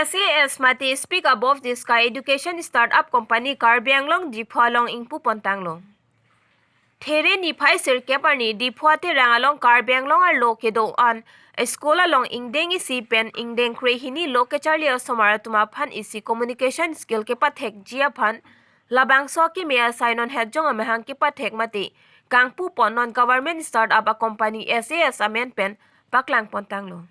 SAS mati speak above the sky education startup company Karbianglong Diphualong Ingpu Pontanglong. There ni phai sir keparni Diphuate rangalong Karbianglong ar lokedo an eskola long ingdeng isi pen ingdeng krehini loke charli asomara tuma phan isi communication skill ke pathek jia phan labangso ki mea signon hejong amehang ke pathek mati Kangpu pon non government startup a company SAS amen pen paklang Pontanglong.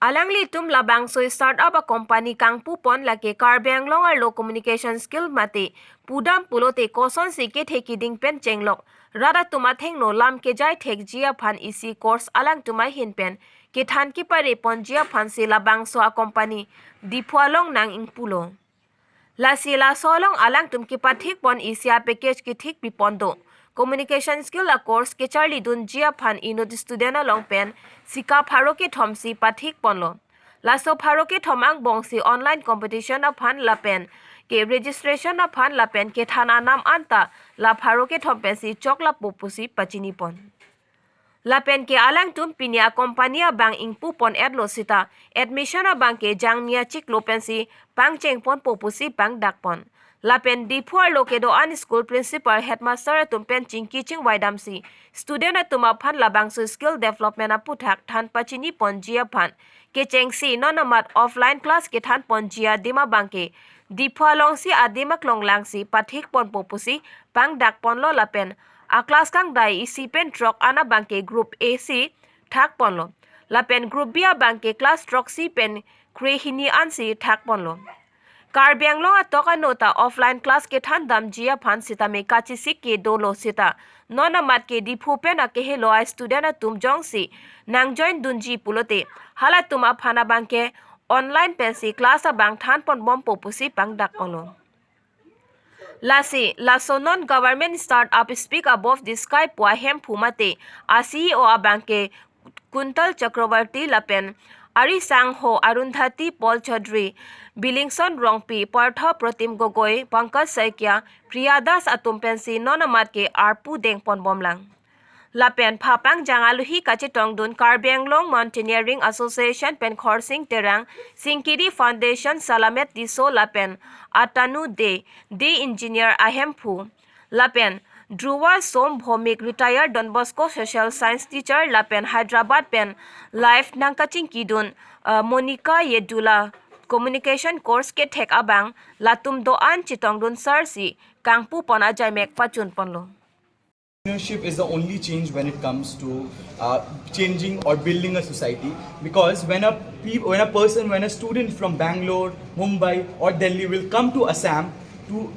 Alangli tum labang so startup a company Kangpu pon lake Karbianglong ar lo communication skill mate pudam pulote koson si ke theki ding pen chenglok rada tuma theng no lam ke jai thek jia phan isi course alang tuma hin pen ke than ki pare pon jia phan si labang so a company Diphualong nang ingpulo la si la solong alang tum ki pathik pon isia package ki thik pi pondo communication skill a course ke charli dun jia phan ino student along pen sika pharo ke thomsi pathik ponlo la so pharo ke thomang bongsi online competition a phan la pen ke registration a phan la pen ke thana nam anta la pharo ke thompe si chokla popusi pachini pon la pen ke alang tum pinia company a bang ingpu pon adlo sita admission a bang ke jangnia chik lopensi pang cheng pon popusi pang dak pon la pen Diphuar lokedo an school principal headmaster tum pen chingki ching waidam si student atuma phan labang so skill development a puthak than pachini pon jia phan ke cheng si nonamat offline class ke than pon jia dima bangke Diphualong si adima klonglang si pathik pon popusi pang dak pon lo la pen a class kang dai isi pen trok ana bangke group AC thak pon lo la pen group B a bangke class trok si pen krehini an si thak pon lo Karbianglong atoka nota offline class ke than dam jia phan sita me kachi sik ke dolo sita nona mat ke Diphu pen a ke helo a student a tum jong si nang join dunji pulote hala tuma phana bangke online pen si class a bang than pon bom popusi pang dak kono Lasi laso non government startup speak above the sky pwa hem phumate a CEO a bangke Kuntal Chakravarti lapen Ari Sangho Arundhati Paul Chaudhary Billingson Rongpi Partha Protim Gogoi Pankaj Saikia Priyadas Atumpensi Nonamat ke Arpu Deng Ponbomlang Lapen Phapang Jangaluhi Kachitong Dun Karbianglong Mountaineering Association Pen Khorsing Terang Singkiri Foundation Salamet Diso Lapen Atanu De Engineer Ahempu Lapen Dhruva Som Bhomik retired Don Bosco social science teacher Lapen Hyderabad pen life nangkaching kidun Monica Yedula communication course ke thek abang latum do an chitong dun sarsi Kangpu pon ajai mek pachun ponlo Entrepreneurship is the only change when it comes to changing or building a society, because when a student from Bangalore, Mumbai or Delhi will come to Assam to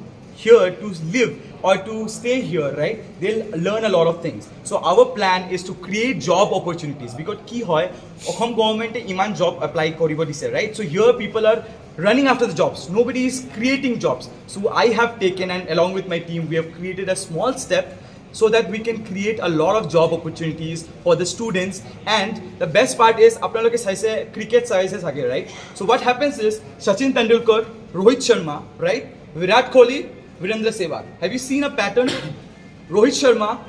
live or to stay here, right, they'll learn a lot of things. So our plan is to create job opportunities, because ki hoy hum government e iman job apply koribo dise, right? So here people are running after the jobs, nobody is creating jobs. So I have taken, and along with my team we have created a small step so that we can create a lot of job opportunities for the students. And the best part is apna log ke saise cricket services aage, right? So what happens is Sachin Tendulkar, Rohit Sharma, right, Virat Kohli, Virendra Sehwag. Have you seen a pattern? Rohit Sharma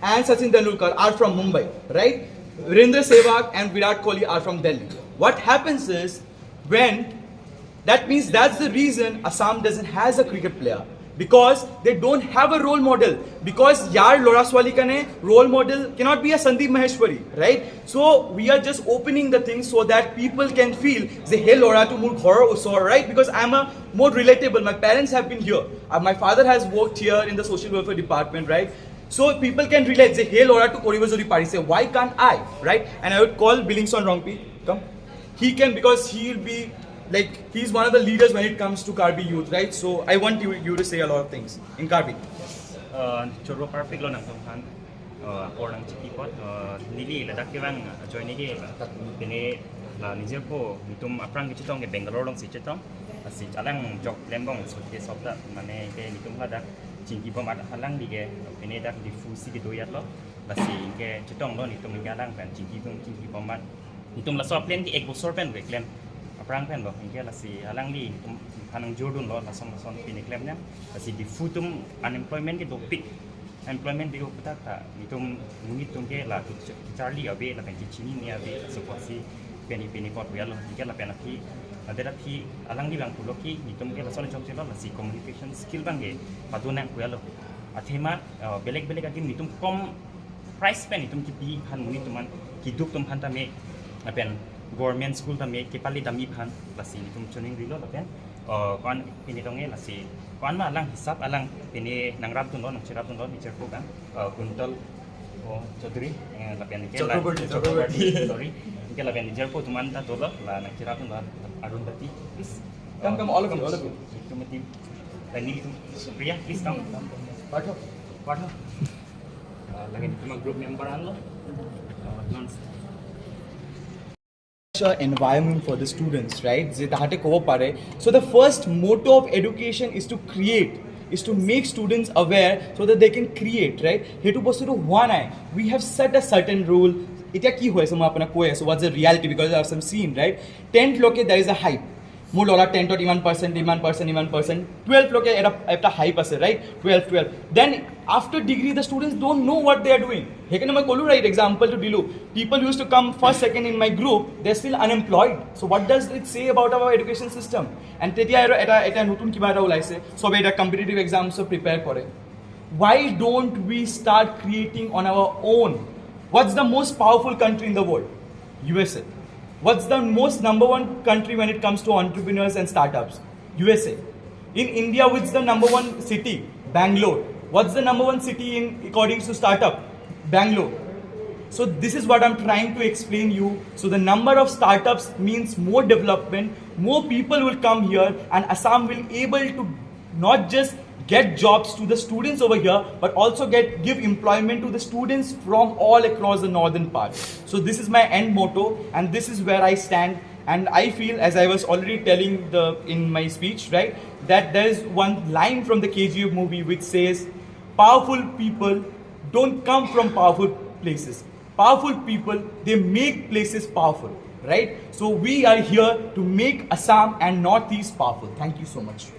and Sachin Tendulkar are from Mumbai, right? Virendra Sehwag and Virat Kohli are from Delhi. What happens is, that means that's the reason Assam doesn't has a cricket player, because they don't have a role model. Because yaar Loraswali kane role model cannot be a Sandeep Maheshwari, right? So we are just opening the things so that people can feel say, hey Lora to mur ghor usor, right? Because I'm a more relatable. My parents have been here. My father has worked here in the social welfare department, right? So people can relate. Say, hey Lora to Koribazori Pari. Say, why can't I, right? And I would call Billingson Rongpi. Come, he can, because he'll be like, he's one of the leaders when it comes to Karbi youth, right? So I want you to say a lot of things in Karbi. Choro perfect lo nang tonghan or nang chikipot nili la dakwang join nili pini la nije ko mitum aprang kichitong ke Bangalore long sichitong asi alang jok lembong sute sobda mane ke mitum la dak chingki bom alang dige pini dak difusi ke doyat lo basi ke chitong lo nitum galang kan chingki bom mitum la so plan ki ek bosor pen reklen aprang pen lo ingke la si alang li hanang jordun lo la som pini klem nya asi di futum unemployment ke topik employment di upata ta mitum ke la Charlie abe la kan chini ni abe so si peni pot ya lo ke la pena ki ada thi alang di bang pulo ki nitum ke la sole chok chelo la si communication skill bang ge paduna ku ya lo athema belek akim nitum kom price pen nitum ki pi phan muni tuman ki duk tum phan ta me apen government school ta me ke pali dami phan la si nitum choning rilo la pen kon pini tonge la si kon ma alang hisap alang pini nangrap tun lo nang chirap tun lo ni cher ko bang kuntal Chaudhary la pen ke la sorry ke la pen ni cher ko tuman ta to la nang chirap tun lo Arundhati please Come all of you tumati tani Priya please come Partner lagi cuma group member an lo environment for the students, right? So the first motto of education is to create, is to make students aware so that they can create, right? We have set a certain rule. So what's the reality? Because I have some scene, right? 10th loke there is a hype. More dollar 10 to 1%, 12 loke at a hype ase, right? 12. Then after degree the students don't know what they are doing. Hekane ma kolu right example to dilu. People used to come first second in my group, they're still unemployed. So what does it say about our education system? And tetia eta notun kiba eta ulaise sobe eta competitive exams so prepare kore. Why don't we start creating on our own? What's the most powerful country in the world? USA. What's the most number one country when it comes to entrepreneurs and startups? USA. In India, what's the number one city? Bangalore. What's the number one city in according to startup? Bangalore. So this is what I'm trying to explain you. So the number of startups means more development, more people will come here, and Assam will able to not just get jobs to the students over here, but also give employment to the students from all across the northern part. So this is my end motto, and this is where I stand. And I feel, as I was already telling in my speech, right, that there is one line from the KGF movie which says, "Powerful people don't come from powerful places. Powerful people, they make places powerful." Right? So we are here to make Assam and Northeast powerful. Thank you so much.